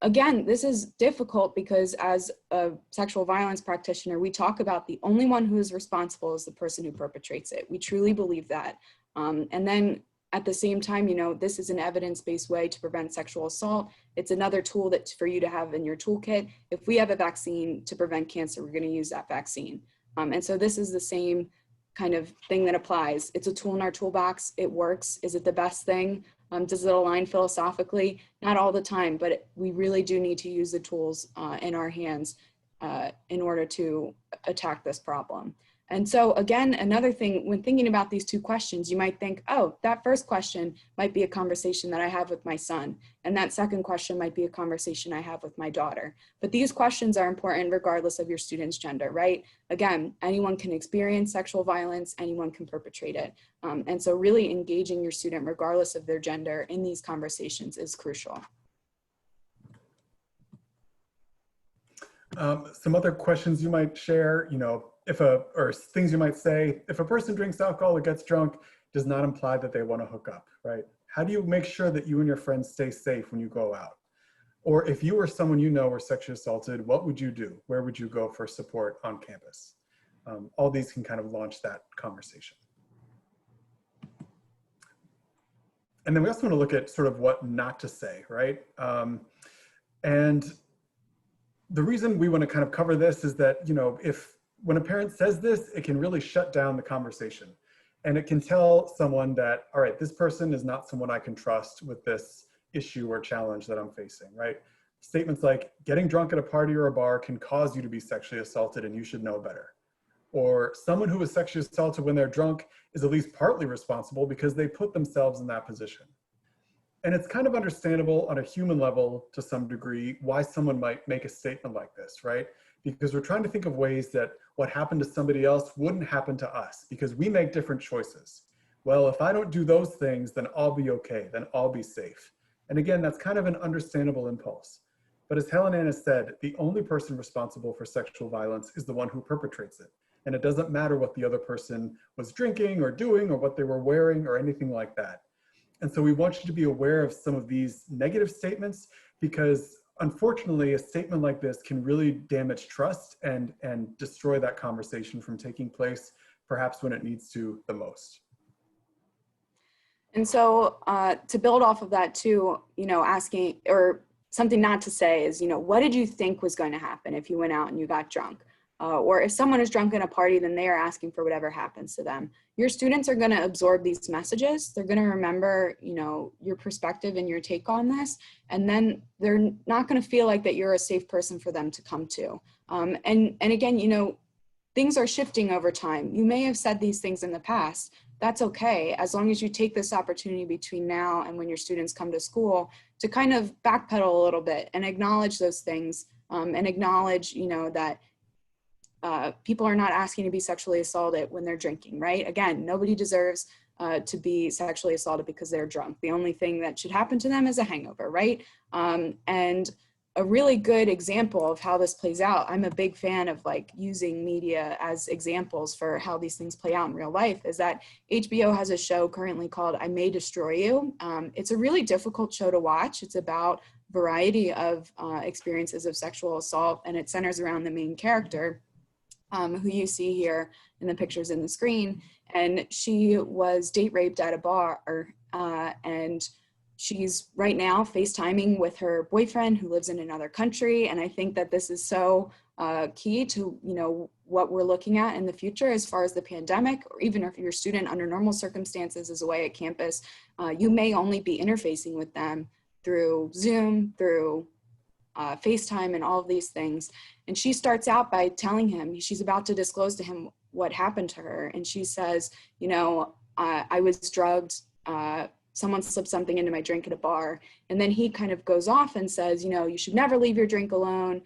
Again, this is difficult because as a sexual violence practitioner, we talk about the only one who is responsible is the person who perpetrates it. We truly believe that. And then at the same time, this is an evidence-based way to prevent sexual assault. It's another tool that for you to have in your toolkit. If we have a vaccine to prevent cancer, we're going to use that vaccine. And so this is the same kind of thing that applies. It's a tool in our toolbox. It works. Is it the best thing? Does it align philosophically? Not all the time, but we really do need to use the tools in our hands in order to attack this problem. And so again, another thing, when thinking about these 2 questions, you might think, oh, that first question might be a conversation that I have with my son. And that second question might be a conversation I have with my daughter. But these questions are important regardless of your student's gender, right? Again, anyone can experience sexual violence, anyone can perpetrate it. And so really engaging your student regardless of their gender in these conversations is crucial. Some other questions you might share, or things you might say, if a person drinks alcohol or gets drunk, does not imply that they want to hook up, right? How do you make sure that you and your friends stay safe when you go out? Or if you or someone were sexually assaulted, what would you do? Where would you go for support on campus? All these can kind of launch that conversation. And then we also want to look at sort of what not to say, right? And the reason we want to kind of cover this is that, when a parent says this, it can really shut down the conversation. And it can tell someone that, all right, this person is not someone I can trust with this issue or challenge that I'm facing, right? Statements like, getting drunk at a party or a bar can cause you to be sexually assaulted and you should know better. Or someone who is sexually assaulted when they're drunk is at least partly responsible because they put themselves in that position. And it's kind of understandable on a human level to some degree why someone might make a statement like this, right? Because we're trying to think of ways that what happened to somebody else wouldn't happen to us because we make different choices. Well, if I don't do those things, then I'll be okay, then I'll be safe. And again, that's kind of an understandable impulse. But as Helen Ann has said, the only person responsible for sexual violence is the one who perpetrates it. And it doesn't matter what the other person was drinking or doing or what they were wearing or anything like that. And so we want you to be aware of some of these negative statements because unfortunately, a statement like this can really damage trust and destroy that conversation from taking place, perhaps when it needs to the most. And so to build off of that too, asking or something not to say is, what did you think was going to happen if you went out and you got drunk? Or if someone is drunk in a party, then they are asking for whatever happens to them. Your students are going to absorb these messages. They're going to remember, your perspective and your take on this. And then they're not going to feel like that you're a safe person for them to come to. And again, things are shifting over time. You may have said these things in the past. That's okay, as long as you take this opportunity between now and when your students come to school to kind of backpedal a little bit and acknowledge those things, and acknowledge, that people are not asking to be sexually assaulted when they're drinking, right? Again, nobody deserves to be sexually assaulted because they're drunk. The only thing that should happen to them is a hangover, right? And a really good example of how this plays out, I'm a big fan of like using media as examples for how these things play out in real life, is that HBO has a show currently called I May Destroy You. It's a really difficult show to watch. It's about a variety of experiences of sexual assault, and it centers around the main character, who you see here in the pictures in the screen. And she was date raped at a bar, and she's right now FaceTiming with her boyfriend who lives in another country. And I think that this is so key to, what we're looking at in the future as far as the pandemic, or even if your student under normal circumstances is away at campus, you may only be interfacing with them through Zoom, through FaceTime and all of these things. And she starts out by telling him, she's about to disclose to him what happened to her. And she says, I was drugged, someone slipped something into my drink at a bar. And then he kind of goes off and says, you should never leave your drink alone.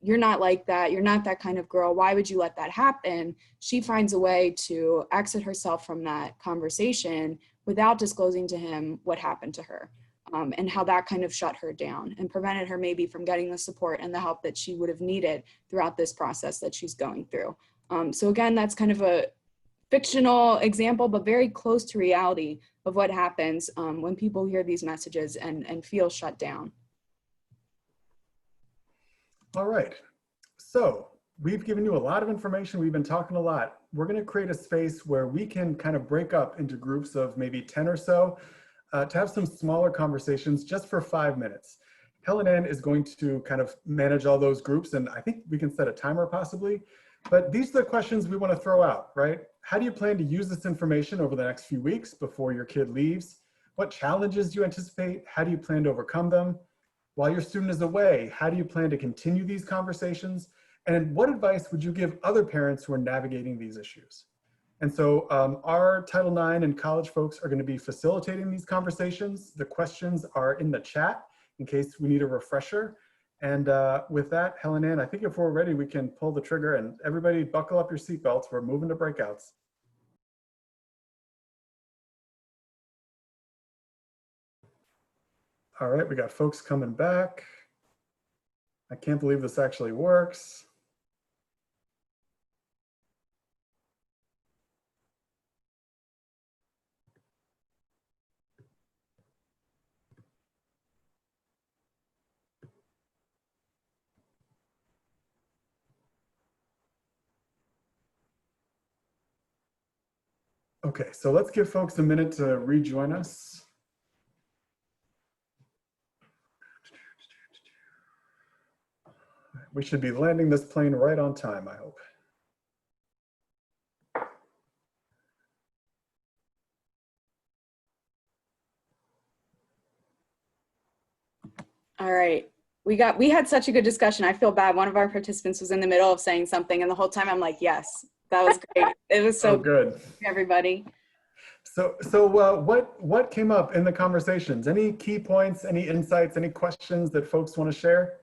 You're not like that. You're not that kind of girl. Why would you let that happen? She finds a way to exit herself from that conversation without disclosing to him what happened to her, and how that kind of shut her down and prevented her maybe from getting the support and the help that she would have needed throughout this process that she's going through. So again, that's kind of a fictional example, but very close to reality of what happens when people hear these messages and feel shut down. All right. So we've given you a lot of information. We've been talking a lot. We're going to create a space where we can kind of break up into groups of maybe 10 or so to have some smaller conversations just for 5 minutes. Helen Ann is going to kind of manage all those groups, and I think we can set a timer possibly. But these are the questions we want to throw out, right? How do you plan to use this information over the next few weeks before your kid leaves? What challenges do you anticipate? How do you plan to overcome them? While your student is away, how do you plan to continue these conversations? And what advice would you give other parents who are navigating these issues? And so our Title IX and college folks are going to be facilitating these conversations. The questions are in the chat in case we need a refresher. And with that, Helen Ann, I think if we're ready, we can pull the trigger, and everybody buckle up your seatbelts. We're moving to breakouts. All right, we got folks coming back. I can't believe this actually works. Okay, so let's give folks a minute to rejoin us. We should be landing this plane right on time, I hope. All right. We had such a good discussion. I feel bad. One of our participants was in the middle of saying something, and the whole time I'm like, yes, that was great. It was so good. Everybody. So what came up in the conversations? Any key points, any insights, any questions that folks want to share?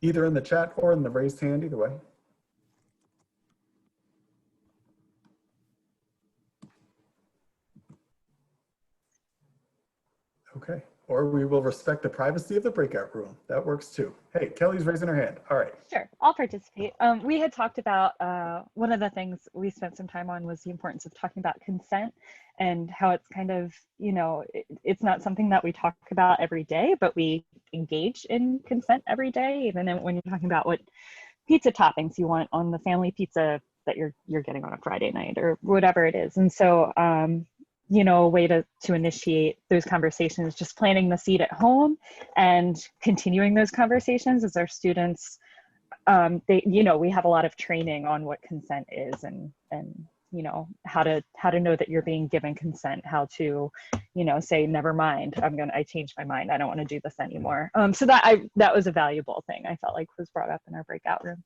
Either in the chat or in the raised hand, either way. Okay, or we will respect the privacy of the breakout room. That works too. Hey, Kelly's raising her hand. All right. Sure, I'll participate. We had talked about, one of the things we spent some time on was the importance of talking about consent and how it's kind of, it's not something that we talk about every day, but we engage in consent every day. Even when you're talking about what pizza toppings you want on the family pizza that you're getting on a Friday night or whatever it is. And so, you know, a way to initiate those conversations, just planting the seed at home and continuing those conversations as our students, they, you know, we have a lot of training on what consent is and, you know, how to know that you're being given consent, how to, you know, say, never mind, I changed my mind. I don't want to do this anymore. So that was a valuable thing I felt like was brought up in our breakout room.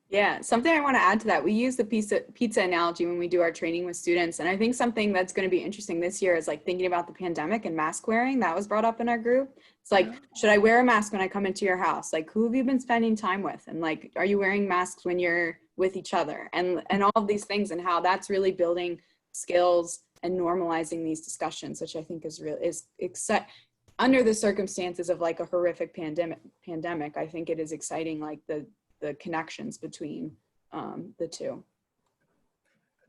Yeah, something I want to add to that, we use the pizza analogy when we do our training with students. And I think something that's going to be interesting this year is like thinking about the pandemic and mask wearing. That was brought up in our group. It's like, should I wear a mask when I come into your house? Like, who have you been spending time with? And like, are you wearing masks when you're with each other? And all of these things, and how that's really building skills and normalizing these discussions, which I think is under the circumstances of like a horrific pandemic, I think it is exciting, like the connections between the two.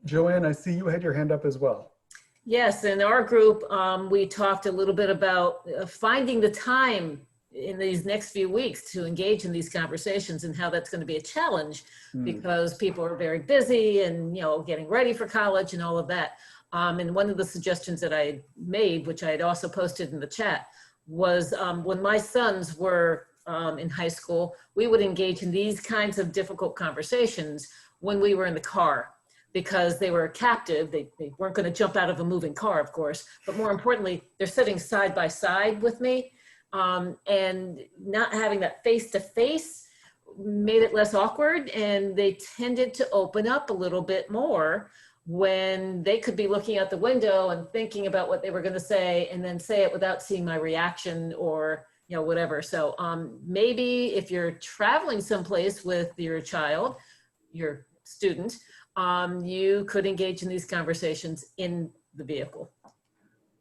Joanne, I see you had your hand up as well. Yes, in our group, we talked a little bit about finding the time in these next few weeks to engage in these conversations, and how that's going to be a challenge because people are very busy and, you know, getting ready for college and all of that. And one of the suggestions that I made, which I had also posted in the chat, was when my sons were in high school, we would engage in these kinds of difficult conversations when we were in the car, because they were captive. They weren't going to jump out of a moving car, of course, but more importantly, they're sitting side by side with me, and not having that face-to-face made it less awkward, and they tended to open up a little bit more when they could be looking out the window and thinking about what they were going to say, and then say it without seeing my reaction or, you know, whatever. So maybe if you're traveling someplace with your child, your student, you could engage in these conversations in the vehicle.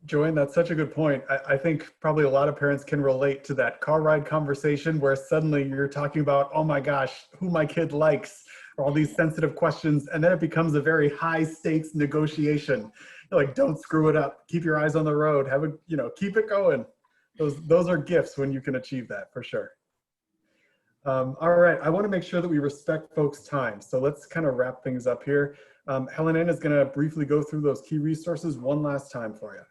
Joanne, that's such a good point. I think probably a lot of parents can relate to that car ride conversation where suddenly you're talking about, oh my gosh, who my kid likes, or all these sensitive questions, and then it becomes a very high stakes negotiation. You're like, don't screw it up, keep your eyes on the road, have a, you know, keep it going. Those are gifts when you can achieve that, for sure. All right, I want to make sure that we respect folks' time. So let's kind of wrap things up here. Helen Ann is going to briefly go through those key resources one last time for you.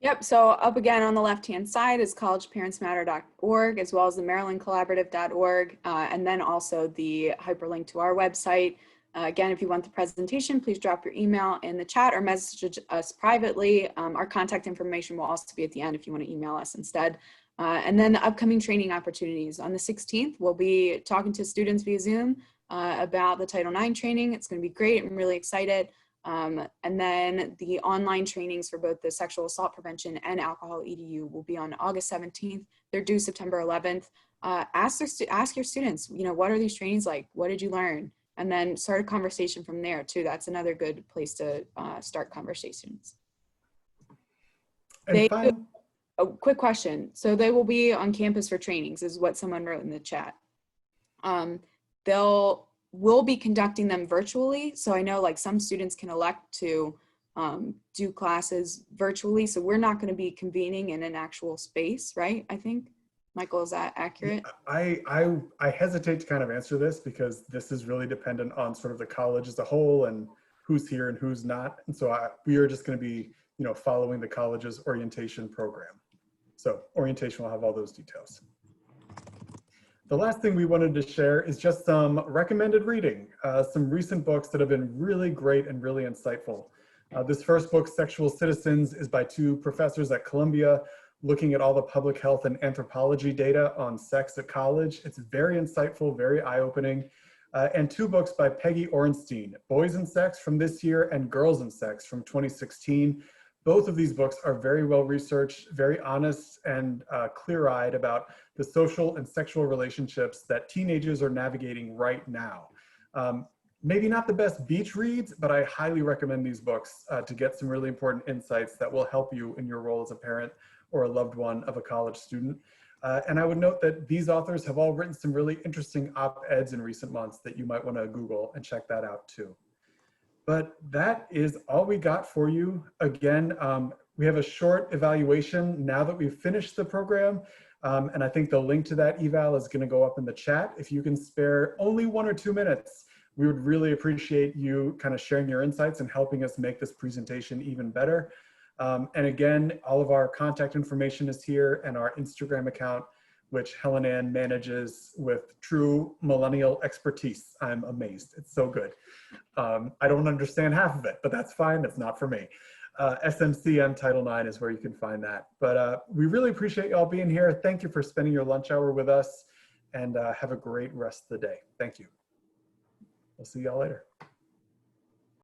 Yep, so up again on the left-hand side is collegeparentsmatter.org, as well as the marylandcollaborative.org, and then also the hyperlink to our website. Again, if you want the presentation, please drop your email in the chat or message us privately. Our contact information will also be at the end if you want to email us instead. And then the upcoming training opportunities. On the 16th, we'll be talking to students via Zoom about the Title IX training. It's going to be great. I'm really excited. And then the online trainings for both the sexual assault prevention and alcohol EDU will be on August 17th. They're due September 11th. Ask your students, you know, what are these trainings like? What did you learn? And then start a conversation from there too. That's another good place to start conversations. A quick question. So they will be on campus for trainings, is what someone wrote in the chat. We'll be conducting them virtually. So I know like some students can elect to do classes virtually. So we're not going to be convening in an actual space, right? I think. Michael, is that accurate? I hesitate to kind of answer this because this is really dependent on sort of the college as a whole and who's here and who's not. And so we are just going to be, you know, following the college's orientation program. So orientation will have all those details. The last thing we wanted to share is just some recommended reading, some recent books that have been really great and really insightful. This first book, Sexual Citizens, is by two professors at Columbia, looking at all the public health and anthropology data on sex at college. It's very insightful, very eye-opening. And two books by Peggy Orenstein, Boys and Sex from this year and Girls and Sex from 2016. Both of these books are very well researched, very honest and clear-eyed about the social and sexual relationships that teenagers are navigating right now. Maybe not the best beach reads, but I highly recommend these books to get some really important insights that will help you in your role as a parent or a loved one of a college student. And I would note that these authors have all written some really interesting op-eds in recent months that you might want to Google and check that out too. But that is all we got for you. Again, we have a short evaluation now that we've finished the program. And I think the link to that eval is going to go up in the chat. If you can spare only 1 or 2 minutes, We would really appreciate you kind of sharing your insights and helping us make this presentation even better. And again, all of our contact information is here, and our Instagram account, which Helen Ann manages with true millennial expertise. I'm amazed. It's so good. I don't understand half of it, but that's fine. That's not for me. SMC on Title IX is where you can find that. But we really appreciate y'all being here. Thank you for spending your lunch hour with us, and have a great rest of the day. Thank you. We'll see y'all later.